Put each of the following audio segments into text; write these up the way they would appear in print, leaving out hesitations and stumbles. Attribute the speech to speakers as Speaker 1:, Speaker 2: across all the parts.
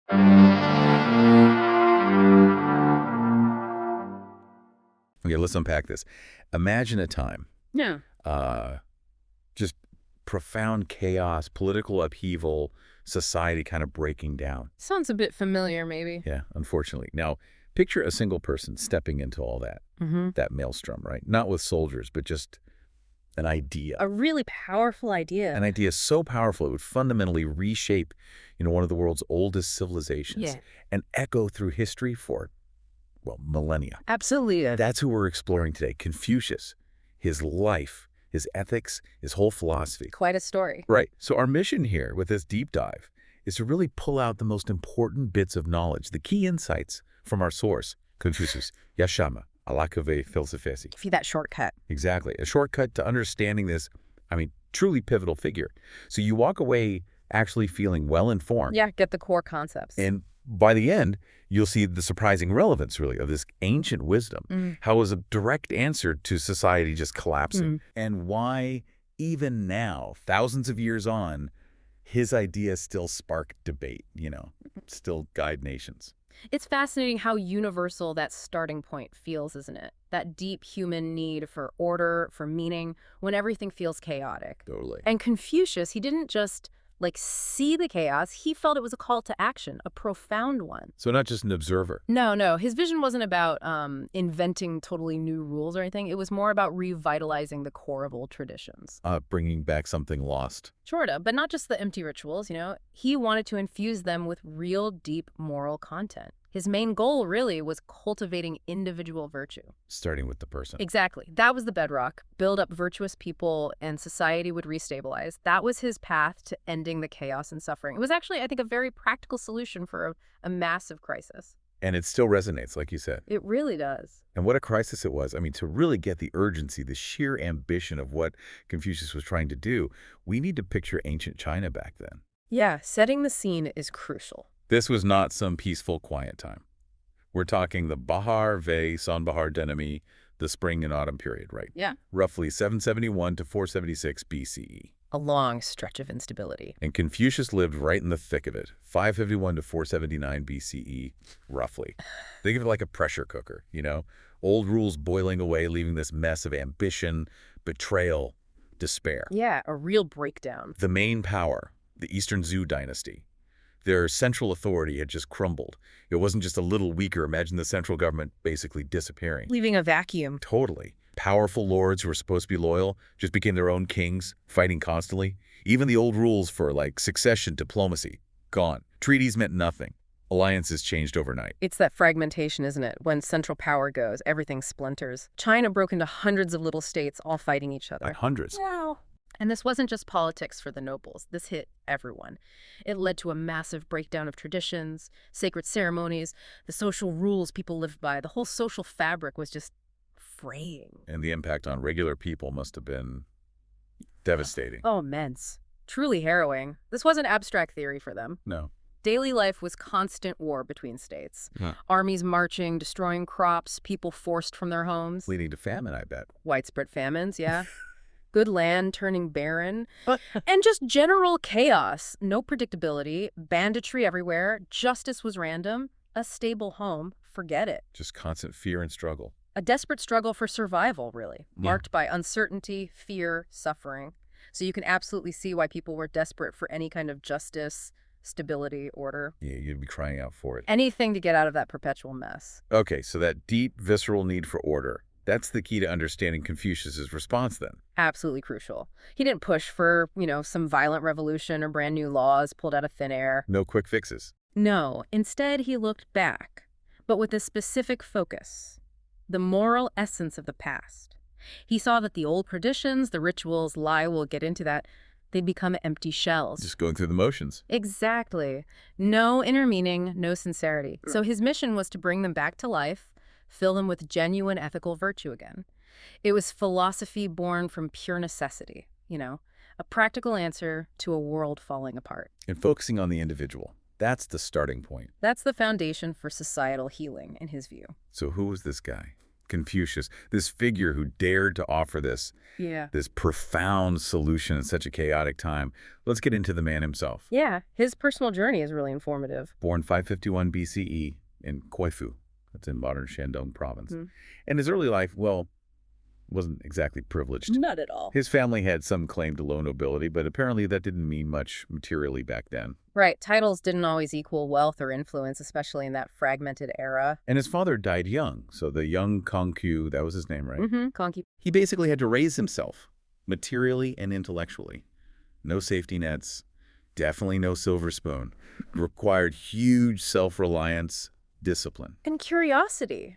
Speaker 1: Okay, let's unpack this. Imagine a time,
Speaker 2: Yeah.
Speaker 1: uh, just profound chaos, political upheaval, society kind of breaking down.
Speaker 2: Sounds a bit familiar, maybe.
Speaker 1: Yeah, unfortunately. Now, picture a single person stepping into all that,
Speaker 2: Mm-hmm.
Speaker 1: that maelstrom, right? Not with soldiers, but just an idea.
Speaker 2: A really powerful idea.
Speaker 1: An idea so powerful it would fundamentally reshape, one of the world's oldest civilizations
Speaker 2: Yeah.
Speaker 1: and echo through history for, well, millennia.
Speaker 2: Absolutely.
Speaker 1: That's who we're exploring today, Confucius, his life, his ethics, his whole philosophy.
Speaker 2: Quite a story.
Speaker 1: Right. So our mission here with this deep dive is to really pull out the most important bits of knowledge, the key insights from our source, Confucius, Yashama, Alakave Filosofesi.
Speaker 2: Give you that shortcut.
Speaker 1: Exactly. A shortcut to understanding this, truly pivotal figure. So you walk away actually feeling well-informed.
Speaker 2: Yeah, get the core concepts.
Speaker 1: And by the end, you'll see the surprising relevance, really, of this ancient wisdom, how it was a direct answer to society just collapsing, and why even now, thousands of years on, his ideas still spark debate, still guide nations.
Speaker 2: It's fascinating how universal that starting point feels, isn't it? That deep human need for order, for meaning, when everything feels chaotic.
Speaker 1: Totally.
Speaker 2: And Confucius, he didn't just see the chaos, he felt it was a call to action, a profound one.
Speaker 1: So not just an observer.
Speaker 2: No, his vision wasn't about inventing totally new rules or anything. It was more about revitalizing the core of old traditions.
Speaker 1: Bringing back something lost.
Speaker 2: Sorta, but not just the empty rituals, He wanted to infuse them with real, deep moral content. His main goal, really, was cultivating individual virtue.
Speaker 1: Starting with the person.
Speaker 2: Exactly. That was the bedrock. Build up virtuous people and society would restabilize. That was his path to ending the chaos and suffering. It was actually, I think, a very practical solution for a massive crisis.
Speaker 1: And it still resonates, like you said.
Speaker 2: It really does.
Speaker 1: And what a crisis it was. To really get the urgency, the sheer ambition of what Confucius was trying to do, we need to picture ancient China back then.
Speaker 2: Yeah, setting the scene is crucial.
Speaker 1: This was not some peaceful, quiet time. We're talking the Bahar Vei Sonbahar Denemi, the spring and autumn period, right?
Speaker 2: Yeah.
Speaker 1: Roughly 771 to 476 BCE.
Speaker 2: A long stretch of instability.
Speaker 1: And Confucius lived right in the thick of it, 551 to 479 BCE, roughly. Think of it like a pressure cooker, Old rules boiling away, leaving this mess of ambition, betrayal, despair.
Speaker 2: Yeah, a real breakdown.
Speaker 1: The main power, the Eastern Zhou dynasty. Their central authority had just crumbled. It wasn't just a little weaker. Imagine the central government basically disappearing.
Speaker 2: Leaving a vacuum.
Speaker 1: Totally. Powerful lords who were supposed to be loyal just became their own kings, fighting constantly. Even the old rules for, succession diplomacy, gone. Treaties meant nothing. Alliances changed overnight.
Speaker 2: It's that fragmentation, isn't it? When central power goes, everything splinters. China broke into hundreds of little states, all fighting each other.
Speaker 1: Hundreds.
Speaker 2: Wow. And this wasn't just politics for the nobles. This hit everyone. It led to a massive breakdown of traditions, sacred ceremonies, the social rules people lived by. The whole social fabric was just fraying.
Speaker 1: And the impact on regular people must have been devastating.
Speaker 2: Oh, immense. Truly harrowing. This wasn't abstract theory for them.
Speaker 1: No.
Speaker 2: Daily life was constant war between states.
Speaker 1: Huh.
Speaker 2: Armies marching, destroying crops, people forced from their homes.
Speaker 1: Leading to famine, I bet.
Speaker 2: Widespread famines, yeah. Good land turning barren, and just general chaos. No predictability, banditry everywhere, justice was random, a stable home, forget it.
Speaker 1: Just constant fear and struggle.
Speaker 2: A desperate struggle for survival, really, marked by uncertainty, fear, suffering. So you can absolutely see why people were desperate for any kind of justice, stability, order.
Speaker 1: Yeah, you'd be crying out for it.
Speaker 2: Anything to get out of that perpetual mess.
Speaker 1: Okay, so that deep, visceral need for order. That's the key to understanding Confucius's response then.
Speaker 2: Absolutely crucial. He didn't push for, some violent revolution or brand new laws pulled out of thin air.
Speaker 1: No quick fixes.
Speaker 2: No, instead he looked back, but with a specific focus, the moral essence of the past. He saw that the old traditions, the rituals, we'll get into that, they'd become empty shells.
Speaker 1: Just going through the motions.
Speaker 2: Exactly. No inner meaning, no sincerity. So his mission was to bring them back to life, fill them with genuine ethical virtue again. It was philosophy born from pure necessity, a practical answer to a world falling apart.
Speaker 1: And focusing on the individual. That's the starting point.
Speaker 2: That's the foundation for societal healing, in his view.
Speaker 1: So who was this guy? Confucius, this figure who dared to offer this profound solution in such a chaotic time. Let's get into the man himself.
Speaker 2: Yeah, his personal journey is really informative.
Speaker 1: Born 551 BCE in Koifu, that's in modern Shandong province. And his early life, well, wasn't exactly privileged.
Speaker 2: Not at all.
Speaker 1: His family had some claim to low nobility, but apparently that didn't mean much materially back then.
Speaker 2: Right. Titles didn't always equal wealth or influence, especially in that fragmented era.
Speaker 1: And his father died young, so the young Kongqiu, that was his name, right?
Speaker 2: Conky.
Speaker 1: He basically had to raise himself, materially and intellectually. No safety nets, definitely no silver spoon. Required huge self-reliance, discipline.
Speaker 2: And curiosity.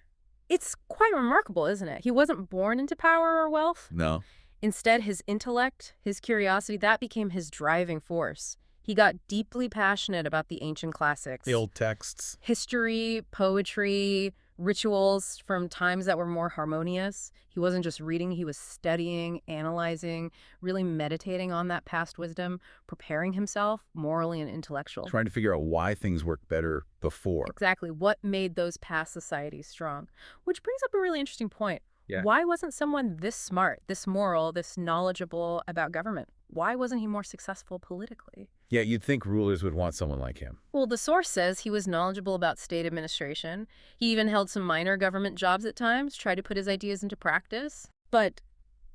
Speaker 2: It's quite remarkable, isn't it? He wasn't born into power or wealth.
Speaker 1: No.
Speaker 2: Instead, his intellect, his curiosity, that became his driving force. He got deeply passionate about the ancient classics.
Speaker 1: The old texts.
Speaker 2: History, poetry, rituals from times that were more harmonious. He wasn't just reading, he was studying, analyzing, really meditating on that past wisdom, preparing himself morally and intellectually.
Speaker 1: Trying to figure out why things worked better before.
Speaker 2: Exactly. What made those past societies strong? Which brings up a really interesting point.
Speaker 1: Yeah.
Speaker 2: Why wasn't someone this smart, this moral, this knowledgeable about government? Why wasn't he more successful politically?
Speaker 1: Yeah, you'd think rulers would want someone like him.
Speaker 2: Well, the source says he was knowledgeable about state administration. He even held some minor government jobs at times, tried to put his ideas into practice. But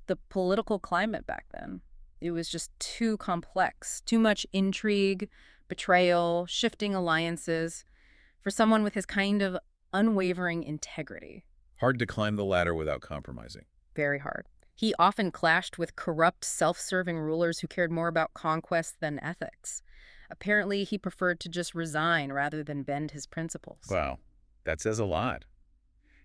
Speaker 2: the political climate back then, it was just too complex, too much intrigue, betrayal, shifting alliances for someone with his kind of unwavering integrity.
Speaker 1: Hard to climb the ladder without compromising.
Speaker 2: Very hard. He often clashed with corrupt, self-serving rulers who cared more about conquest than ethics. Apparently, he preferred to just resign rather than bend his principles.
Speaker 1: Wow, that says a lot.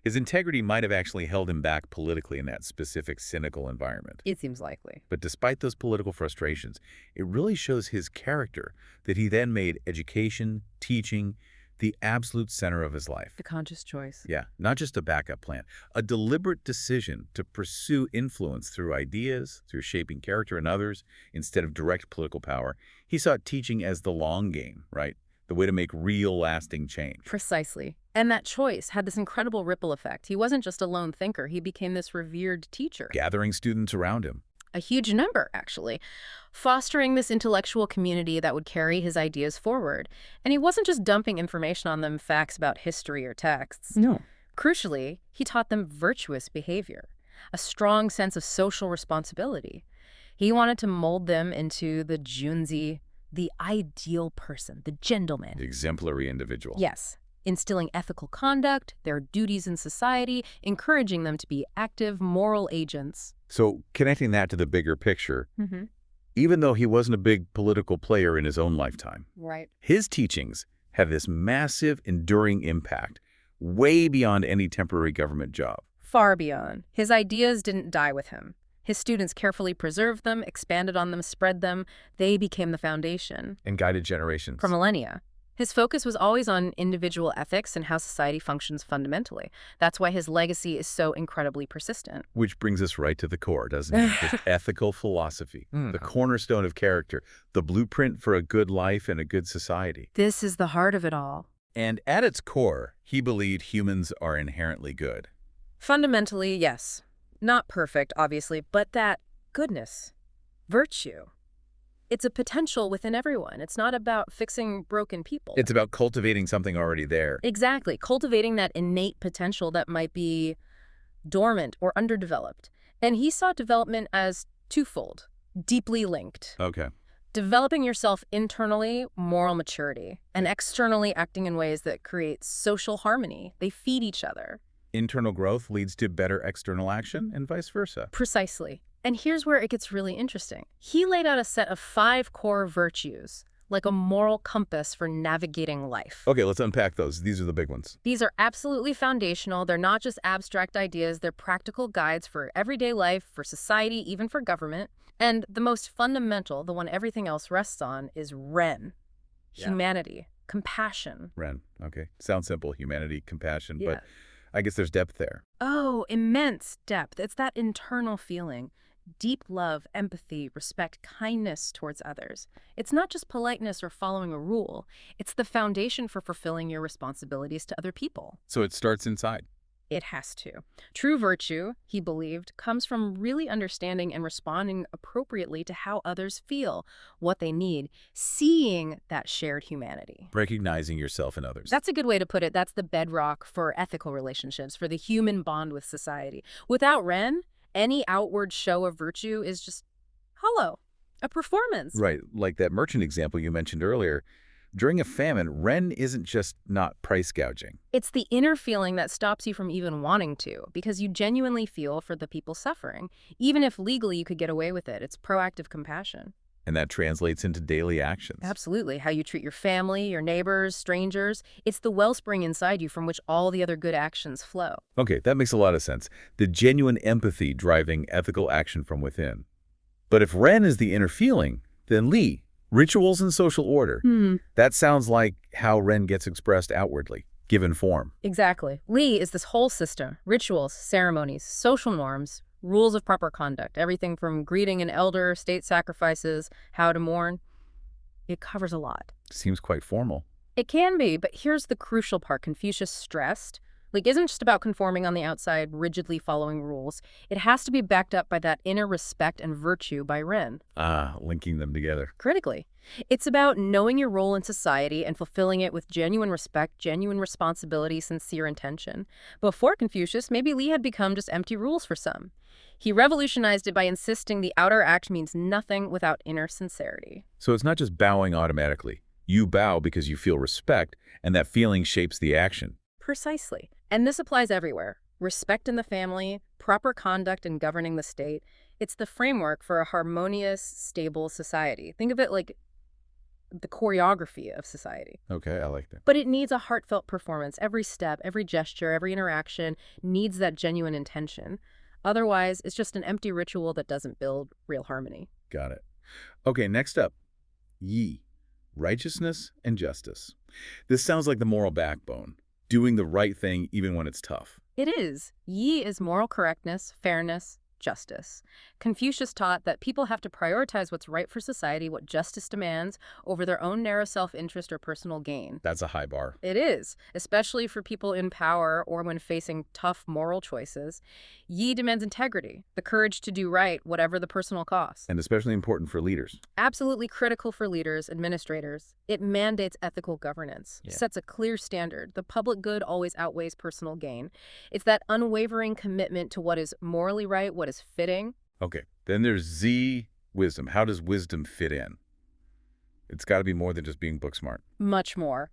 Speaker 1: His integrity might have actually held him back politically in that specific cynical environment.
Speaker 2: It seems likely.
Speaker 1: But despite those political frustrations, it really shows his character that he then made education, teaching, the absolute center of his life.
Speaker 2: The conscious choice.
Speaker 1: Yeah, not just a backup plan. A deliberate decision to pursue influence through ideas, through shaping character in others, instead of direct political power. He saw teaching as the long game, right? The way to make real, lasting change.
Speaker 2: Precisely. And that choice had this incredible ripple effect. He wasn't just a lone thinker. He became this revered teacher.
Speaker 1: Gathering students around him.
Speaker 2: A huge number, actually, fostering this intellectual community that would carry his ideas forward. And he wasn't just dumping information on them, facts about history or texts.
Speaker 1: No.
Speaker 2: Crucially, he taught them virtuous behavior, a strong sense of social responsibility. He wanted to mold them into the junzi, the ideal person, the gentleman.
Speaker 1: The exemplary individual.
Speaker 2: Yes. Instilling ethical conduct, their duties in society, encouraging them to be active, moral agents.
Speaker 1: So connecting that to the bigger picture, even though he wasn't a big political player in his own lifetime,
Speaker 2: Right.
Speaker 1: his teachings have this massive, enduring impact, way beyond any temporary government job.
Speaker 2: Far beyond. His ideas didn't die with him. His students carefully preserved them, expanded on them, spread them. They became the foundation.
Speaker 1: And guided generations.
Speaker 2: For millennia. His focus was always on individual ethics and how society functions fundamentally. That's why his legacy is so incredibly persistent.
Speaker 1: Which brings us right to the core, doesn't it? His ethical philosophy, the cornerstone of character, the blueprint for a good life and a good society.
Speaker 2: This is the heart of it all.
Speaker 1: And at its core, he believed humans are inherently good.
Speaker 2: Fundamentally, yes. Not perfect, obviously, but that goodness, virtue. It's a potential within everyone. It's not about fixing broken people.
Speaker 1: It's about cultivating something already there.
Speaker 2: Exactly. Cultivating that innate potential that might be dormant or underdeveloped. And he saw development as twofold, deeply linked.
Speaker 1: Okay.
Speaker 2: Developing yourself internally, moral maturity, and externally acting in ways that create social harmony. They feed each other.
Speaker 1: Internal growth leads to better external action and vice versa.
Speaker 2: Precisely. And here's where it gets really interesting. He laid out a set of 5 core virtues, like a moral compass for navigating life.
Speaker 1: Okay, let's unpack those. These are the big ones.
Speaker 2: These are absolutely foundational. They're not just abstract ideas. They're practical guides for everyday life, for society, even for government. And the most fundamental, the one everything else rests on, is Ren.
Speaker 1: Yeah.
Speaker 2: Humanity, compassion.
Speaker 1: Ren, okay. Sounds simple, humanity, compassion,
Speaker 2: Yeah.
Speaker 1: but I guess there's depth there.
Speaker 2: Oh, immense depth. It's that internal feeling. Deep love, empathy, respect, kindness towards others. It's not just politeness or following a rule. It's the foundation for fulfilling your responsibilities to other people.
Speaker 1: So it starts inside.
Speaker 2: It has to. True virtue, he believed, comes from really understanding and responding appropriately to how others feel, what they need, seeing that shared humanity.
Speaker 1: Recognizing yourself in others.
Speaker 2: That's a good way to put it. That's the bedrock for ethical relationships, for the human bond with society. Without Ren, any outward show of virtue is just hollow, a performance.
Speaker 1: Right, like that merchant example you mentioned earlier. During a famine, Ren isn't just not price gouging.
Speaker 2: It's the inner feeling that stops you from even wanting to, because you genuinely feel for the people suffering. Even if legally you could get away with it, it's proactive compassion.
Speaker 1: And that translates into daily actions.
Speaker 2: Absolutely. How you treat your family, your neighbors, strangers. It's the wellspring inside you from which all the other good actions flow.
Speaker 1: Okay, that makes a lot of sense. The genuine empathy driving ethical action from within. But if Ren is the inner feeling, then Li, rituals and social order. That sounds like how Ren gets expressed outwardly, given form.
Speaker 2: Exactly. Li is this whole system: rituals, ceremonies, social norms, rules of proper conduct, everything from greeting an elder, state sacrifices, how to mourn. It covers a lot.
Speaker 1: Seems quite formal.
Speaker 2: It can be, but here's the crucial part Confucius stressed. Like, isn't just about conforming on the outside, rigidly following rules. It has to be backed up by that inner respect and virtue by Ren.
Speaker 1: Ah, linking them together.
Speaker 2: Critically. It's about knowing your role in society and fulfilling it with genuine respect, genuine responsibility, sincere intention. Before Confucius, maybe Li had become just empty rules for some. He revolutionized it by insisting the outer act means nothing without inner sincerity.
Speaker 1: So it's not just bowing automatically. You bow because you feel respect, and that feeling shapes the action.
Speaker 2: Precisely. And this applies everywhere. Respect in the family, proper conduct in governing the state. It's the framework for a harmonious, stable society. Think of it like the choreography of society.
Speaker 1: Okay, I like that.
Speaker 2: But it needs a heartfelt performance. Every step, every gesture, every interaction needs that genuine intention. Otherwise, it's just an empty ritual that doesn't build real harmony.
Speaker 1: Got it. Okay, next up, Yi, righteousness and justice. This sounds like the moral backbone, doing the right thing even when it's tough.
Speaker 2: It is. Yi is moral correctness, fairness, justice. Confucius taught that people have to prioritize what's right for society, what justice demands, over their own narrow self-interest or personal gain.
Speaker 1: That's a high bar.
Speaker 2: It is, especially for people in power or when facing tough moral choices. Yi demands integrity, the courage to do right, whatever the personal cost.
Speaker 1: And especially important for leaders.
Speaker 2: Absolutely critical for leaders, administrators. It mandates ethical governance, sets a clear standard. The public good always outweighs personal gain. It's that unwavering commitment to what is morally right, what is fitting.
Speaker 1: Okay, then there's Z, wisdom. How does wisdom fit in? It's got to be more than just being book smart.
Speaker 2: Much more.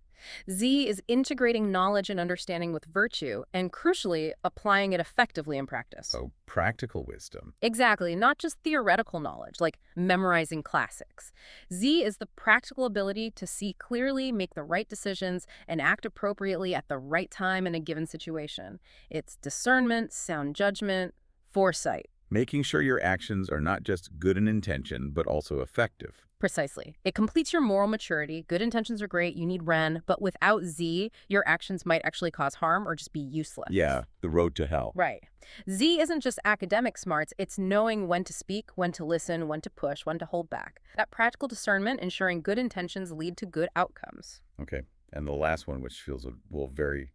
Speaker 2: Z is integrating knowledge and understanding with virtue, and crucially, applying it effectively in practice.
Speaker 1: Oh, practical wisdom.
Speaker 2: Exactly, not just theoretical knowledge, like memorizing classics. Z is the practical ability to see clearly, make the right decisions, and act appropriately at the right time in a given situation. It's discernment, sound judgment, foresight.
Speaker 1: Making sure your actions are not just good in intention, but also effective.
Speaker 2: Precisely. It completes your moral maturity. Good intentions are great. You need Ren. But without Z, your actions might actually cause harm or just be useless.
Speaker 1: Yeah, the road to hell.
Speaker 2: Right. Z isn't just academic smarts. It's knowing when to speak, when to listen, when to push, when to hold back. That practical discernment, ensuring good intentions lead to good outcomes.
Speaker 1: Okay. And the last one, which feels, very,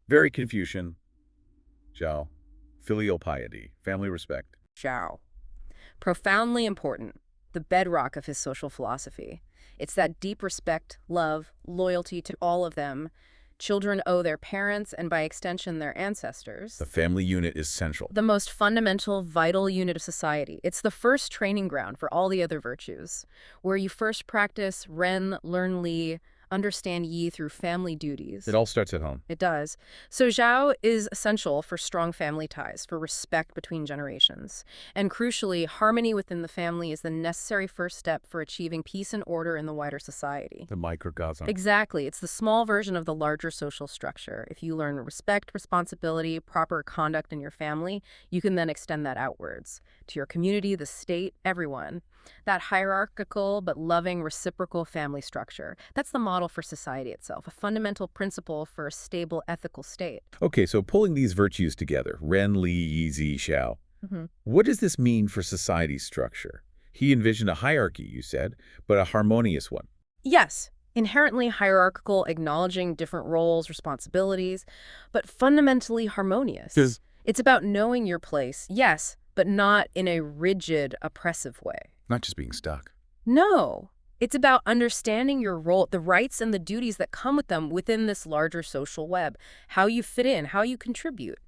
Speaker 1: very Confucian. Zhao. Filial piety. Family respect.
Speaker 2: Zhao. Profoundly important. The bedrock of his social philosophy. It's that deep respect, love, loyalty to all of them. Children owe their parents and by extension their ancestors.
Speaker 1: The family unit is central.
Speaker 2: The most fundamental, vital unit of society. It's the first training ground for all the other virtues, where you first practice Ren, learn Li, understand Yi through family duties.
Speaker 1: It all starts at home.
Speaker 2: It does. So Zhao is essential for strong family ties, for respect between generations. And crucially, harmony within the family is the necessary first step for achieving peace and order in the wider society.
Speaker 1: The microcosm.
Speaker 2: Exactly. It's the small version of the larger social structure. If you learn respect, responsibility, proper conduct in your family, you can then extend that outwards to your community, the state, everyone. That hierarchical but loving reciprocal family structure. That's the model for society itself, a fundamental principle for a stable ethical state.
Speaker 1: Okay, so pulling these virtues together, Ren, Li, Yi, Zi, Xiao. What does this mean for society's structure? He envisioned a hierarchy, you said, but a harmonious one.
Speaker 2: Yes. Inherently hierarchical, acknowledging different roles, responsibilities, but fundamentally harmonious.
Speaker 1: Yes.
Speaker 2: It's about knowing your place, yes, but not in a rigid, oppressive way.
Speaker 1: Not just being stuck.
Speaker 2: No. It's about understanding your role, the rights and the duties that come with them within this larger social web, how you fit in, how you contribute.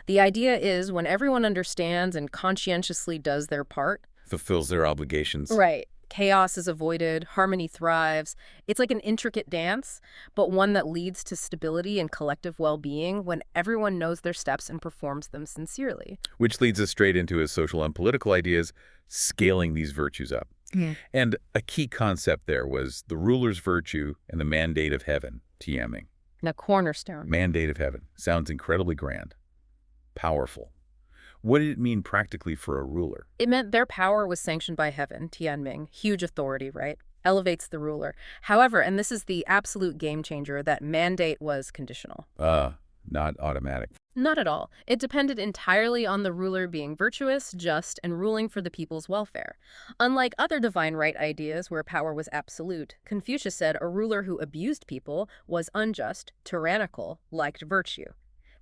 Speaker 2: The idea is when everyone understands and conscientiously does their part,
Speaker 1: Fulfills their obligations.
Speaker 2: right, chaos is avoided, harmony thrives. It's like an intricate dance, but one that leads to stability and collective well-being when everyone knows their steps and performs them sincerely.
Speaker 1: Which leads us straight into his social and political ideas, scaling these virtues up. And a key concept there was the ruler's virtue and the mandate of heaven, TMing.
Speaker 2: A cornerstone.
Speaker 1: Mandate of heaven. Sounds incredibly grand. Powerful. What did it mean practically for a ruler?
Speaker 2: It meant their power was sanctioned by heaven, Tianming. Huge authority, right? Elevates the ruler. However, and this is the absolute game changer, that mandate was conditional.
Speaker 1: Not automatic.
Speaker 2: Not at all. It depended entirely on the ruler being virtuous, just, and ruling for the people's welfare. Unlike other divine right ideas where power was absolute, Confucius said a ruler who abused people was unjust, tyrannical, lacked virtue.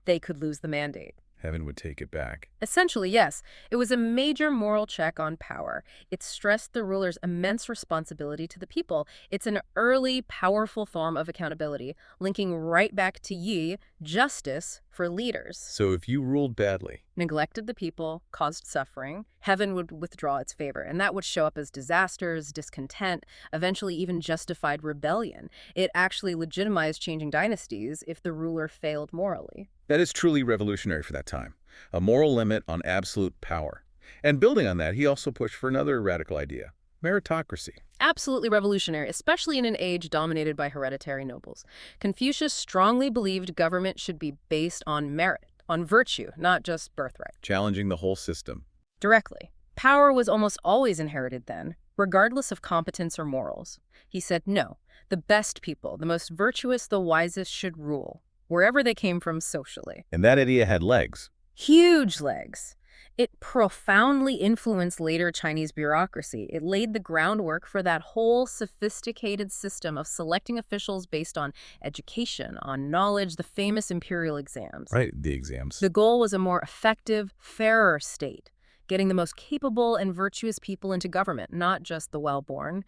Speaker 2: They could lose the mandate.
Speaker 1: Heaven would take it back.
Speaker 2: Essentially, yes. It was a major moral check on power. It stressed the ruler's immense responsibility to the people. It's an early, powerful form of accountability, linking right back to yi, justice, for leaders.
Speaker 1: So if you ruled badly,
Speaker 2: Neglected the people, caused suffering, heaven would withdraw its favor, and that would show up as disasters, discontent, eventually even justified rebellion. It actually legitimized changing dynasties if the ruler failed morally.
Speaker 1: that is truly revolutionary for that time. A moral limit on absolute power. And building on that, he also pushed for another radical idea, meritocracy.
Speaker 2: Absolutely revolutionary, especially in an age dominated by hereditary nobles. Confucius strongly believed government should be based on merit, on virtue, not just birthright.
Speaker 1: Challenging the whole system.
Speaker 2: Directly. Power was almost always inherited then, regardless of competence or morals. He said, no, the best people, the most virtuous, the wisest should rule, wherever they came from socially.
Speaker 1: And that idea had legs.
Speaker 2: Huge legs. It profoundly influenced later Chinese bureaucracy. It laid the groundwork for that whole sophisticated system of selecting officials based on education, on knowledge, the famous imperial exams.
Speaker 1: Right, the exams.
Speaker 2: The goal was a more effective, fairer state, getting the most capable and virtuous people into government, not just the well-born,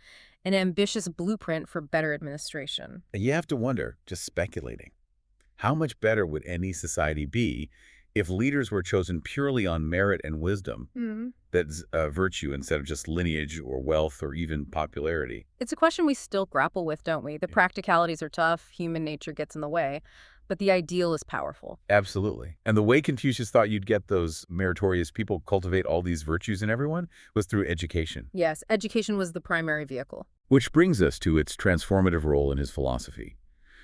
Speaker 2: an ambitious blueprint for better administration.
Speaker 1: And you have to wonder, just speculating, how much better would any society be if leaders were chosen purely on merit and wisdom, that's virtue instead of just lineage or wealth or even popularity?
Speaker 2: It's a question we still grapple with, don't we? The practicalities are tough, human nature gets in the way, but the ideal is powerful.
Speaker 1: Absolutely. And the way Confucius thought you'd get those meritorious people, cultivate all these virtues in everyone, was through education.
Speaker 2: Yes, education was the primary vehicle.
Speaker 1: Which brings us to its transformative role in his philosophy.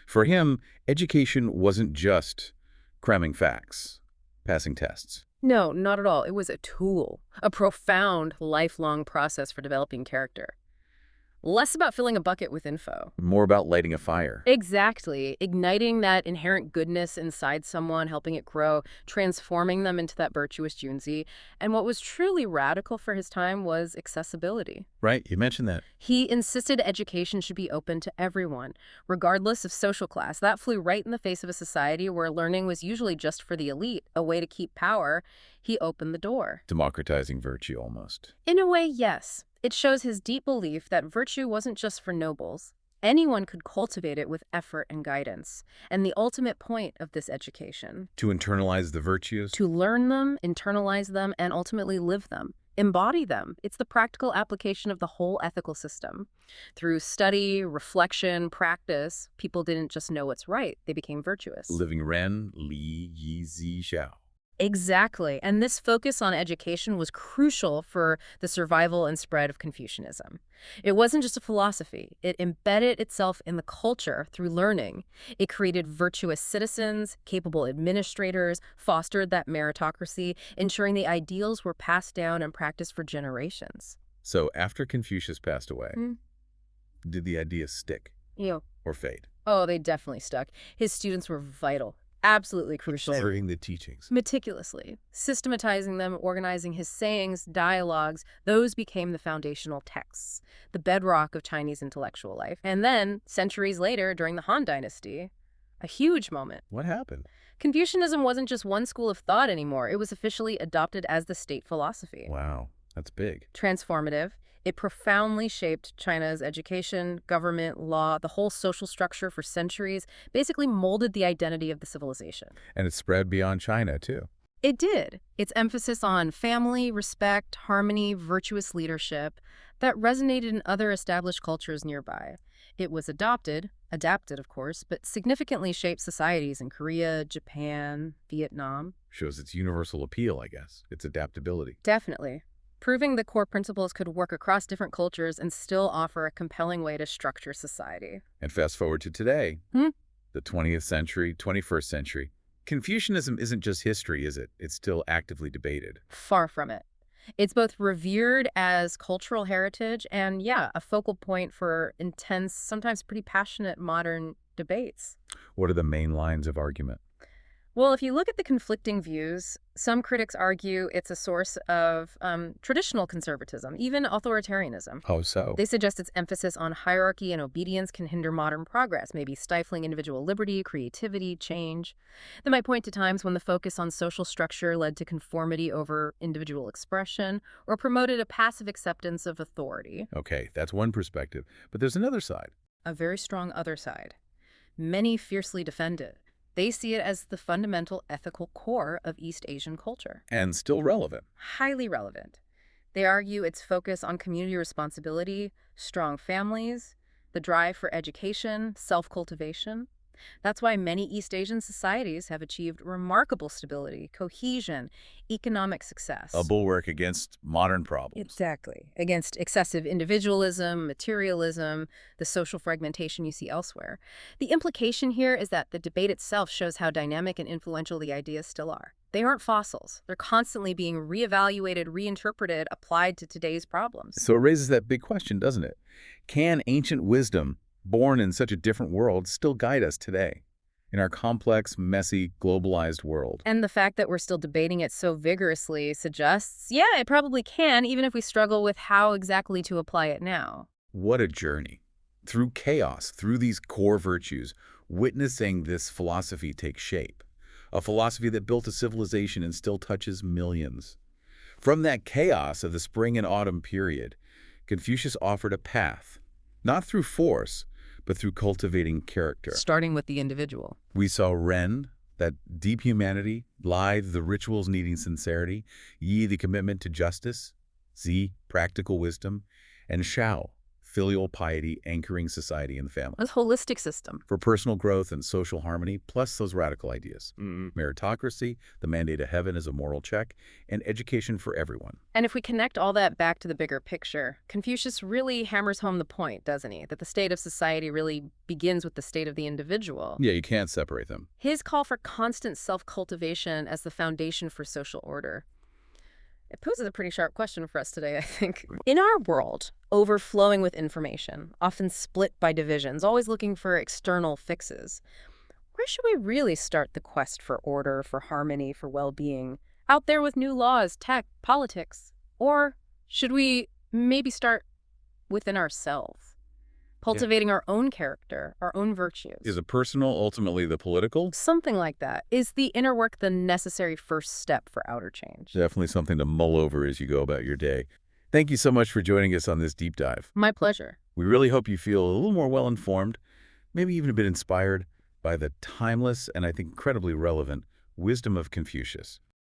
Speaker 1: For him, education wasn't just cramming facts, passing tests.
Speaker 2: No, not at all. It was a tool, a profound, lifelong process for developing character. Less about filling a bucket with info.
Speaker 1: More about lighting a fire.
Speaker 2: Exactly. Igniting that inherent goodness inside someone, helping it grow, transforming them into that virtuous Junzi. And what was truly radical for his time was accessibility.
Speaker 1: Right, you mentioned that.
Speaker 2: He insisted education should be open to everyone, regardless of social class. That flew right in the face of a society where learning was usually just for the elite, a way to keep power. He opened the door.
Speaker 1: Democratizing virtue, almost.
Speaker 2: In a way, yes. It shows his deep belief that virtue wasn't just for nobles. Anyone could cultivate it with effort and guidance. And the ultimate point of this education.
Speaker 1: To internalize the virtues?
Speaker 2: To learn them, internalize them, and ultimately live them. Embody them. It's the practical application of the whole ethical system. Through study, reflection, practice, people didn't just know what's right. They became virtuous.
Speaker 1: Living Ren, Li, Yi, Zi, Xiao.
Speaker 2: Exactly. And this focus on education was crucial for the survival and spread of Confucianism. It wasn't just a philosophy. It embedded itself in the culture through learning. It created virtuous citizens, capable administrators, fostered that meritocracy, ensuring the ideals were passed down and practiced for generations.
Speaker 1: So after Confucius passed away, did the ideas stick
Speaker 2: Ew.
Speaker 1: or fade?
Speaker 2: Oh, they definitely stuck. His students were vital. absolutely crucial.
Speaker 1: Observing the teachings.
Speaker 2: Meticulously, systematizing them, organizing his sayings, dialogues, those became the foundational texts, the bedrock of Chinese intellectual life. And then, centuries later, during the Han Dynasty, a huge moment.
Speaker 1: What happened?
Speaker 2: Confucianism wasn't just one school of thought anymore. It was officially adopted as the state philosophy.
Speaker 1: Wow, that's big.
Speaker 2: Transformative. It profoundly shaped China's education, government, law, the whole social structure for centuries, basically molded the identity of the civilization.
Speaker 1: And it spread beyond China, too.
Speaker 2: It did. Its emphasis on family, respect, harmony, virtuous leadership, that resonated in other established cultures nearby. It was adapted, of course, but significantly shaped societies in Korea, Japan, Vietnam.
Speaker 1: Shows its universal appeal, I guess, its adaptability.
Speaker 2: Definitely. Proving that core principles could work across different cultures and still offer a compelling way to structure society.
Speaker 1: And fast forward to today, the 20th century, 21st century. Confucianism isn't just history, is it? It's still actively debated.
Speaker 2: Far from it. It's both revered as cultural heritage and, yeah, a focal point for intense, sometimes pretty passionate modern debates.
Speaker 1: What are the main lines of argument?
Speaker 2: Well, if you look at the conflicting views, some critics argue it's a source of traditional conservatism, even authoritarianism.
Speaker 1: Oh, so?
Speaker 2: They suggest its emphasis on hierarchy and obedience can hinder modern progress, maybe stifling individual liberty, creativity, change. They might point to times when the focus on social structure led to conformity over individual expression or promoted a passive acceptance of authority.
Speaker 1: Okay, that's one perspective. But there's another side.
Speaker 2: A very strong other side. Many fiercely defend it. They see it as the fundamental ethical core of East Asian culture.
Speaker 1: And still relevant.
Speaker 2: Highly relevant. They argue its focus on community responsibility, strong families, the drive for education, self-cultivation. That's why many East Asian societies have achieved remarkable stability, cohesion, economic success.
Speaker 1: A bulwark against modern problems.
Speaker 2: Exactly. Against excessive individualism, materialism, the social fragmentation you see elsewhere. The implication here is that the debate itself shows how dynamic and influential the ideas still are. They aren't fossils. They're constantly being reevaluated, reinterpreted, applied to today's problems.
Speaker 1: So it raises that big question, doesn't it? Can ancient wisdom, born in such a different world, still guide us today in our complex, messy, globalized world?
Speaker 2: And the fact that we're still debating it so vigorously suggests, yeah, it probably can, even if we struggle with how exactly to apply it now.
Speaker 1: What a journey. Through chaos, through these core virtues, witnessing this philosophy take shape. A philosophy that built a civilization and still touches millions. From that chaos of the spring and autumn period, Confucius offered a path, not through force, but through cultivating character.
Speaker 2: Starting with the individual.
Speaker 1: We saw Ren, that deep humanity, Lai, the rituals needing sincerity, Yi, the commitment to justice, Zi, practical wisdom, and Shao, filial piety anchoring society in the family.
Speaker 2: A holistic system.
Speaker 1: For personal growth and social harmony, plus those radical ideas. Meritocracy, the mandate of heaven as a moral check, and education for everyone.
Speaker 2: And if we connect all that back to the bigger picture, Confucius really hammers home the point, doesn't he? That the state of society really begins with the state of the individual.
Speaker 1: Yeah, you can't separate them.
Speaker 2: His call for constant self-cultivation as the foundation for social order. It poses a pretty sharp question for us today, I think. In our world, overflowing with information, often split by divisions, always looking for external fixes, where should we really start the quest for order, for harmony, for well-being? Out there with new laws, tech, politics? Or should we maybe start within ourselves? Cultivating our own character, our own virtues.
Speaker 1: Is the personal ultimately the political?
Speaker 2: Something like that. Is the inner work the necessary first step for outer change?
Speaker 1: Definitely something to mull over as you go about your day. Thank you so much for joining us on this deep dive.
Speaker 2: My pleasure.
Speaker 1: We really hope you feel a little more well-informed, maybe even a bit inspired by the timeless and I think incredibly relevant wisdom of Confucius.